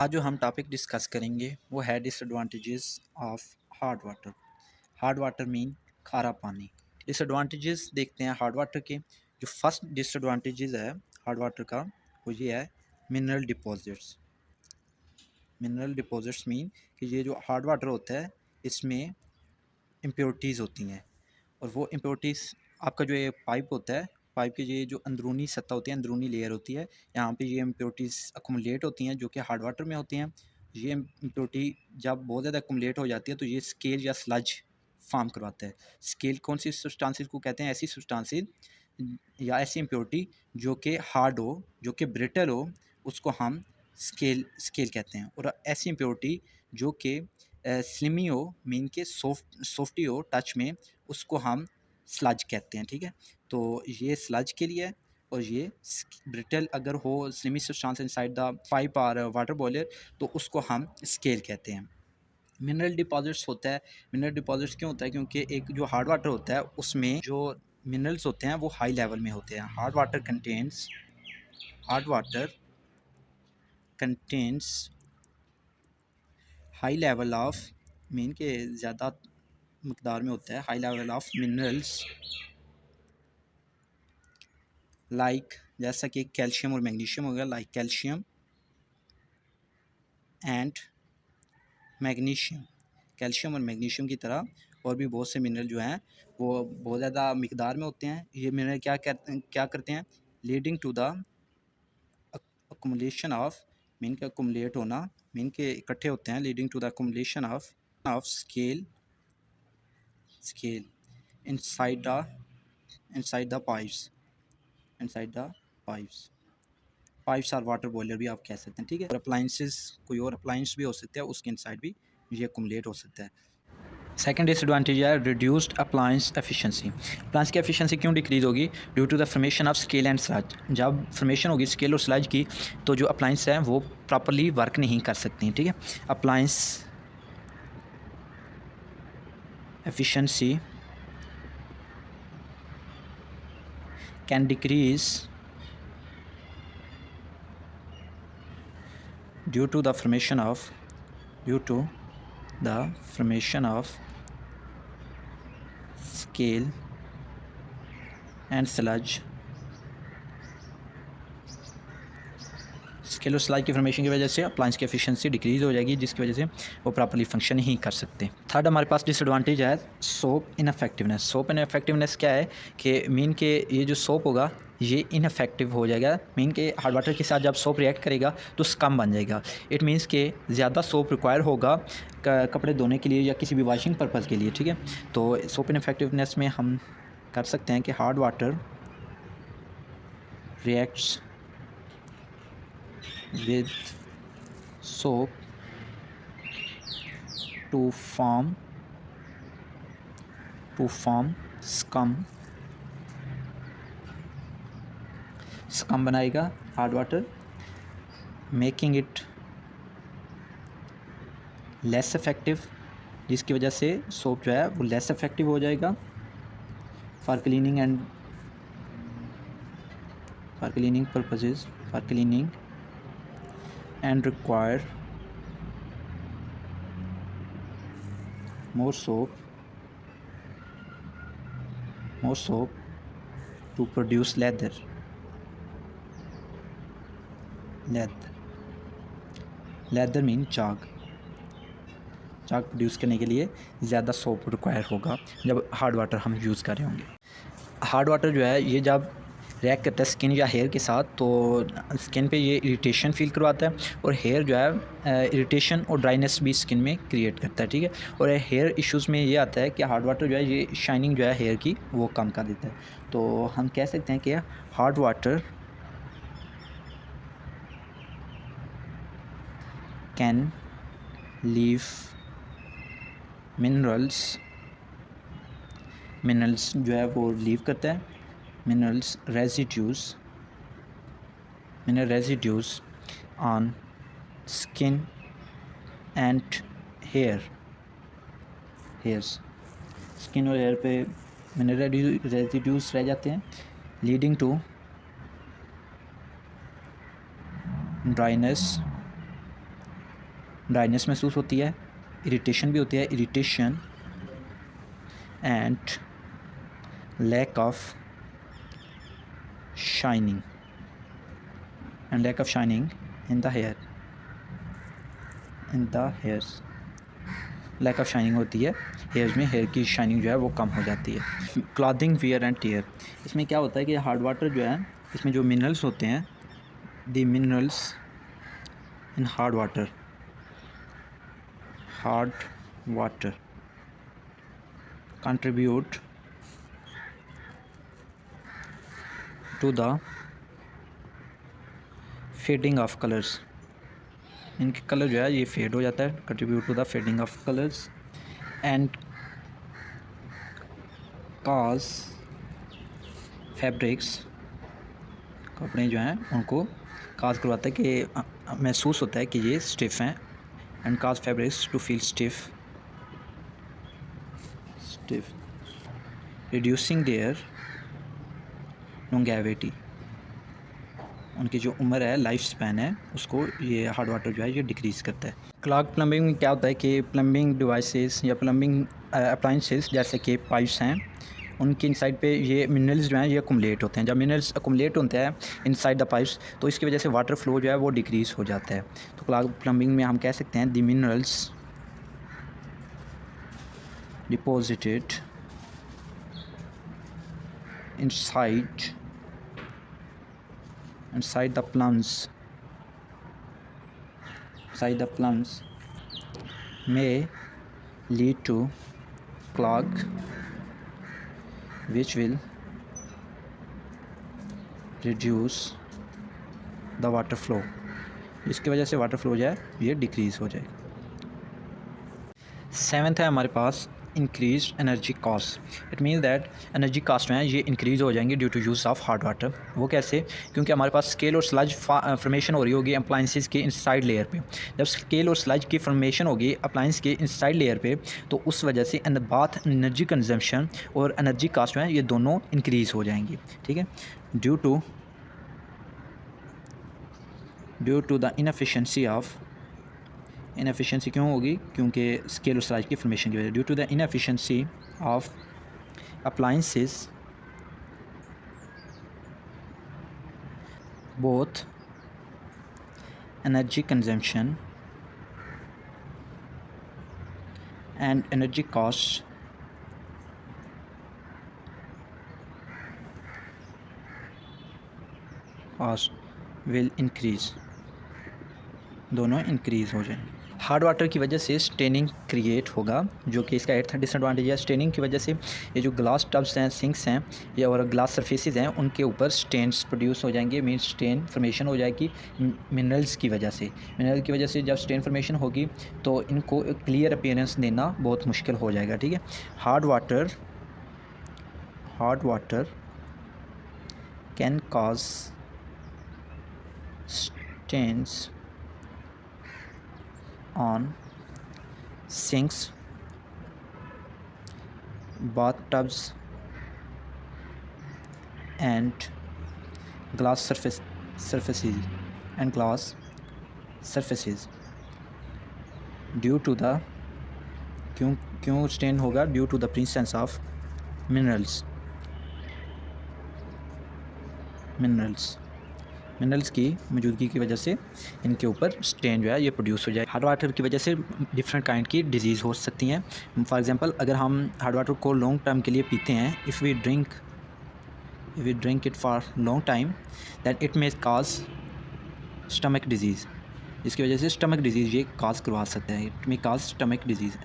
आज जो हम टॉपिक डिस्कस करेंगे वो है disadvantages of hard water. Hard water mean खारा पानी। डिसएडवांटेजेस देखते हैं हार्ड वाटर के। जो फर्स्ट डिसएडवांटेजेस है हार्ड वाटर का वो ये है mineral deposits. Mineral deposits mean कि ये जो हार्ड वाटर होता है इसमें इम्प्योरिटीज़ होती हैं, और वो इम्प्योरिटीज़ आपका जो ये पाइप होता है, पाइप की ये जो अंदरूनी सतह होती है, अंदरूनी लेयर होती है, यहाँ पे ये इम्प्योरिटीज़ अकुमुलेट होती हैं जो कि हार्ड वाटर में होती हैं। ये इम्प्योरिटी जब बहुत ज़्यादा अकुमुलेट हो जाती है तो ये स्केल या स्लज फॉर्म करवाता है। स्केल कौन सी सब्सटेंसेस को कहते हैं? ऐसी सब्सटेंसेस या ऐसी इम्प्योरिटी जो कि हार्ड हो, जो कि ब्रिटल हो, उसको हम स्केल स्केल कहते हैं। और ऐसी इम्प्योरिटी जो कि स्लिमी हो, मीन के सॉफ्टी हो टच में, उसको हम स्लज कहते हैं। ठीक है, तो ये स्लज के लिए है। और ये ब्रिटल अगर हो, slimy substance inside the pipe और वाटर बॉयलर, तो उसको हम स्केल कहते हैं। मिनरल डिपॉजिट्स होता है। मिनरल डिपॉजिट्स क्यों होता है? क्योंकि एक जो हार्ड वाटर होता है उसमें जो मिनरल्स होते हैं वो हाई लेवल में होते हैं। Hard water contains high level of, mean के ज़्यादा मकदार में होता है, high level of minerals like, जैसा कि कैल्शियम और मैग्नीशियम हो गया, like calcium and magnesium. Calcium और मैग्नीशियम की तरह और भी बहुत से मिनरल जो हैं वो बहुत ज़्यादा मकदार में होते हैं। ये मिनरल क्या करते हैं? Leading to the accumulation of, mean का अकुमुलेट होना, मीन के इकट्ठे होते हैं, leading to the accumulation of scale inside the inside the pipes inside the pipes pipes और वाटर बॉयलर भी आप कह सकते हैं। ठीक है, और अप्लाइंसेस, कोई और अप्लाइंस भी हो सकता है, उसके इनसाइड भी ये अकुमुलेट हो सकता है। सेकंड डिसएडवांटेज है रिड्यूस्ड अप्लायंस एफिशिएंसी। अप्लायंस की एफिशिएंसी क्यों डिक्रीज होगी? Due to the formation of scale and sludge. जब फॉर्मेशन होगी स्केल और स्लज की तो जो अप्लायंस हैं वो प्रॉपरली वर्क नहीं कर सकती। ठीक है, appliance efficiency can decrease due to the formation of scale and sludge। Scale और स्लज की फॉर्मेशन की वजह से अप्लायंस की एफिशिएंसी डिक्रीज़ हो जाएगी, जिसकी वजह से वो प्रॉपर्ली फंक्शन नहीं कर सकते। थर्ड हमारे पास डिसएडवांटेज है सोप इनफेक्टिवनेस। सोप इनफेक्टिवनेस क्या है कि मीन के ये जो सोप होगा ये इनफेक्टिव हो जाएगा। मीन के हार्ड वाटर के साथ जब सोप रिएक्ट करेगा तो स्कम बन जाएगा। इट मीन्स के ज़्यादा सोप रिक्वायर होगा कपड़े धोने के लिए या किसी भी वॉशिंग पर्पज़ के लिए। ठीक है, तो सोप इनफेक्टिवनेस में हम कर सकते हैं कि hard water reacts with soap to form scum बनाएगा hard water, making it less effective, जिसकी वजह से सोप जो है वो लेस इफेक्टिव हो जाएगा for cleaning purposes and require more soap to produce leather mean चाक प्रोड्यूस करने के लिए ज़्यादा सोप रिक्वायर होगा जब हार्ड वाटर हम यूज़ कर रहे होंगे। हार्ड वाटर जो है ये जब रिएक्ट करता है स्किन या हेयर के साथ तो स्किन पे ये इरिटेशन फील करवाता है, और हेयर जो है इरिटेशन और ड्राइनेस भी स्किन में क्रिएट करता है। ठीक है, और हेयर इश्यूज़ में ये आता है कि हार्ड वाटर जो है ये शाइनिंग जो है हेयर की वो कम कर देता है। तो हम कह सकते हैं कि hard water can leave minerals जो है वो लीव करता है mineral residues on skin and hairs। Skin और हेयर पे मिनरल रेजिड्यूज रह जाते हैं, लीडिंग टू ड्राइनेस ड्राइनेस महसूस होती है, इरिटेशन भी होती है, irritation and lack of shining in the hairs. Lack of shining होती है हेयर्स में, हेयर की शाइनिंग जो है वो कम हो जाती है। क्लॉथिंग वियर एंड टियर, इसमें क्या होता है कि हार्ड वाटर जो है इसमें जो मिनरल्स होते हैं, the minerals in hard water contribute to the fading of colours, इनके कलर जो है ये फेड हो जाता है, contribute to the fading of colours and cause fabrics, कपड़े जो हैं उनको काज करवाता है कि महसूस होता है कि ये स्टिफ हैं, and cause fabrics to feel stiff reducing their longevity, उनकी जो उम्र है, लाइफ स्पैन है, उसको ये हार्ड वाटर जो है ये डिक्रीज़ करता है। क्लॉग प्लम्बिंग में क्या होता है कि प्लम्बिंग डिवाइसेस या प्लम्बिंग अप्लाइंसेस जैसे कि पाइप्स हैं, उनके इनसाइड पे ये मिनरल्स जो हैं ये अकुमुलेट होते हैं। जब मिनरल्स अकुमुलेट होते हैं इनसाइड द पाइप्स तो इसकी वजह से वाटर फ्लो जो है वो डिक्रीज़ हो जाता है। तो क्लॉग प्लम्बिंग में हम कह सकते हैं the minerals deposited inside the plums may lead to clog, which will reduce the water flow, इसकी वजह से वाटर फ्लो जो है ये डिक्रीज़ हो जाएगा। 7th है हमारे पास increase energy cost. It mean that energy cost जो है ये इंक्रीज़ हो जाएंगे due to use of hard water. वो कैसे? क्योंकि हमारे पास स्केल और स्लज फॉर्मेशन हो रही होगी अप्लाइंसेस के इनसाइड लेयर पे। जब स्केल और स्लज की फॉर्मेशन होगी अप्लाइंस के इनसाइड लेयर पे तो उस वजह से बाथ एनर्जी कंजम्पशन और एनर्जी कास्ट जो है ये दोनों इंक्रीज़ हो जाएंगी। ठीक है, ड्यू टू द इनएफिशिएंसी क्यों होगी? क्योंकि स्केल और स्लाइज की फॉर्मेशन की वजह। Due to the inefficiency of appliances both energy consumption and energy cost will increase, दोनों इंक्रीज़ हो जाएंगे। हार्ड वाटर की वजह से स्टेनिंग क्रिएट होगा, जो कि इसका 8th डिसएडवांटेज है। स्टेनिंग की वजह से ये जो ग्लास टब्स हैं, सिंक्स हैं या और ग्लास सरफेसेस हैं उनके ऊपर स्टेन्स प्रोड्यूस हो जाएंगे, मीन स्टेन फॉर्मेशन हो जाएगी मिनरल्स की वजह से। मिनरल की वजह से जब स्टेन फॉर्मेशन होगी तो इनको क्लियर अपीयरेंस देना बहुत मुश्किल हो जाएगा। ठीक है, hard water can cause stains on sinks, bathtubs and glass surfaces due to the क्यों स्टेन होगा? Due to the presence of minerals की मौजूदगी की वजह से इनके ऊपर स्टेन जो है ये प्रोड्यूस हो जाए। हार्ड वाटर की वजह से डिफरेंट काइंड की डिजीज़ हो सकती हैं। फॉर एग्जांपल, अगर हम हार्ड वाटर को लॉन्ग टर्म के लिए पीते हैं, if we drink it for long time, that it may cause stomach disease, जिसकी वजह से स्टमक डिजीज़ ये काज करवा सकता है। It may cause stomach disease.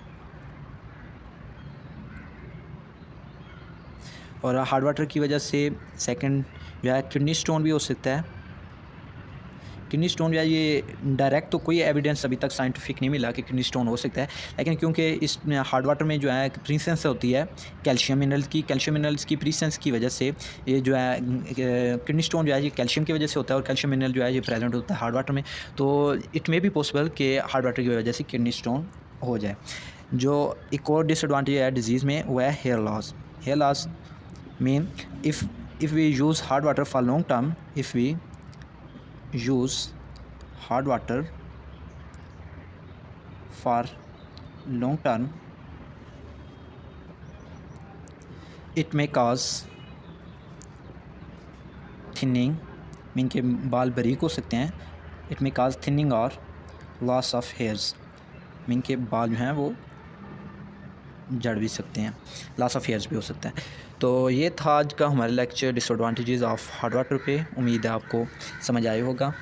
और हार्ड वाटर की वजह से सेकंड जो है किडनी स्टोन भी हो सकता है। किडनी स्टोन जो है ये डायरेक्ट तो कोई एविडेंस अभी तक साइंटिफिक नहीं मिला कि किडनी स्टोन हो सकता है, लेकिन क्योंकि इस हार्ड वाटर में जो है प्रेजेंस होती है कैल्शियम मिनरल्स की प्रेजेंस की वजह से ये जो है किडनी स्टोन जो है ये कैल्शियम की वजह से होता है, और कैल्शियम मिनरल जो है ये प्रेजेंट होता है हार्ड वाटर में। तो इट मे बी पॉसिबल कि हार्ड वाटर की वजह से किडनी स्टोन हो जाए। जो एक और डिसएडवांटेज है डिजीज़ में वो है hair loss mean if we use hard water for long term, if we use hard water for long term it may cause thinning, mean के बाल बारीक हो सकते हैं। इट मे काज थिनिंग और लॉस ऑफ हेयर्स, मीन के बाल जो हैं वो जड़ भी सकते हैं, लॉस ऑफ हेयर्स भी हो सकता है। तो ये था आज का हमारा lecture disadvantages of hard water पे। उम्मीद है आपको समझ आया होगा।